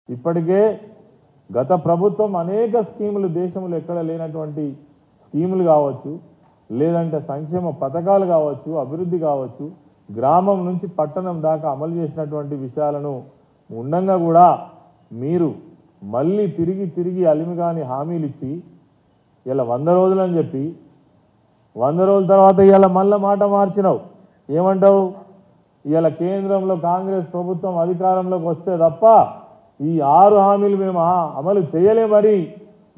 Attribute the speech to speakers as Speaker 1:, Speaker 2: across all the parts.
Speaker 1: ఇప్పటికే గత ప్రభుత్వం అనేక స్కీములు దేశంలో ఎక్కడ లేనటువంటి స్కీములు కావచ్చు, లేదంటే సంక్షేమ పథకాలు కావచ్చు, అభివృద్ధి కావచ్చు, గ్రామం నుంచి పట్టణం దాకా అమలు చేసినటువంటి విషయాలను ఉండంగా కూడా మీరు మళ్ళీ తిరిగి అలిమిగాని హామీలు ఇచ్చి ఇలా 100 రోజులని చెప్పి 100 రోజుల తర్వాత ఇలా మళ్ళీ మాట మార్చినావు. ఏమంటావు? ఇలా కేంద్రంలో కాంగ్రెస్ ప్రభుత్వం అధికారంలోకి వస్తే తప్ప ఈ 6 హామీలు మేము అమలు చేయలేమని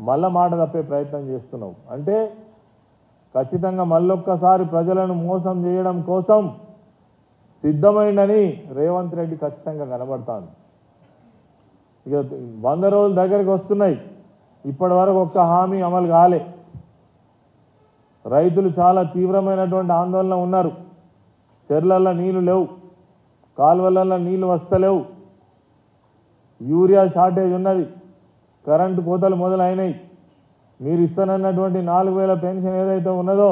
Speaker 1: మళ్ళా మాట తప్పే ప్రయత్నం చేస్తున్నావు. అంటే ఖచ్చితంగా మళ్ళొక్కసారి ప్రజలను మోసం చేయడం కోసం సిద్ధమైందని రేవంత్ రెడ్డి ఖచ్చితంగా కనబడతాను. ఇక 100 రోజుల దగ్గరికి వస్తున్నాయి, ఇప్పటి వరకు ఒక్క హామీ అమలు కాలే. రైతులు చాలా తీవ్రమైనటువంటి ఆందోళన ఉన్నారు. చెర్లల్లో నీళ్లు లేవు, కాలువలలో నీళ్లు వస్తలేవు, యూరియా షార్టేజ్ ఉన్నది, కరెంటు కోతలు మొదలైనాయి. మీరు ఇస్తానన్నటువంటి 4000 పెన్షన్ ఏదైతే ఉన్నదో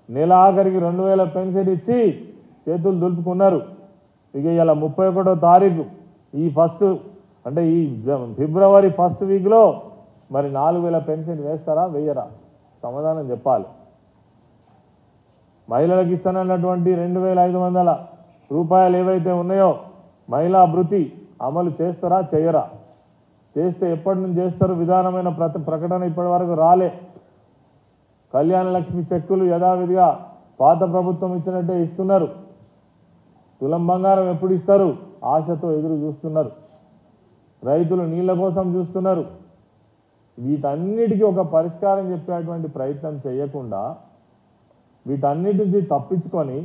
Speaker 1: నెల ఆఖరికి 2000 పెన్షన్ ఇచ్చి చేతులు దులుపుకున్నారు. ఇక ఇలా 31వ తారీఖు ఈ అంటే ఈ ఫిబ్రవరి 1st వీక్లో మరి 4000 పెన్షన్ వేస్తారా వేయరా? సమాధానం చెప్పాలి. మహిళలకు ఇస్తానన్నటువంటి 2500 రూపాయలు ఏవైతే ఉన్నాయో మహిళా భృతి అమలు చేస్తారా చేయరా? చేస్తే ఎప్పటి నుంచి చేస్తారు? విధానమైన ప్రకటన ఇప్పటి వరకు రాలే. కళ్యాణ లక్ష్మి చెక్కులు యథావిధిగా పాత ప్రభుత్వం ఇచ్చినట్టే ఇస్తున్నారు. తులం బంగారం ఎప్పుడు ఇస్తారు ఆశతో ఎదురు చూస్తున్నారు. రైతులు నీళ్ల కోసం చూస్తున్నారు. వీటన్నిటికీ ఒక పరిష్కారం చెప్పేటువంటి ప్రయత్నం చేయకుండా వీటన్నిటి నుంచి తప్పించుకొని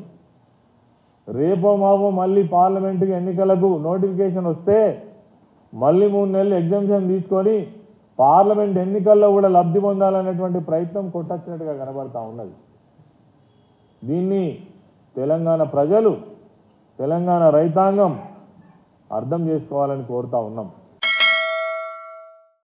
Speaker 1: రేపో మావో మళ్ళీ పార్లమెంటుకి ఎన్నికలకు నోటిఫికేషన్ వస్తే మళ్ళీ 3 నెలలు ఎగ్జామ్షన్ తీసుకొని పార్లమెంట్ ఎన్నికల్లో కూడా లబ్ధి పొందాలనేటువంటి ప్రయత్నం కొట్టొచ్చినట్టుగా కనబడతా ఉన్నది. దీన్ని తెలంగాణ ప్రజలు, తెలంగాణ రైతాంగం అర్థం చేసుకోవాలని కోరుతా ఉన్నాం.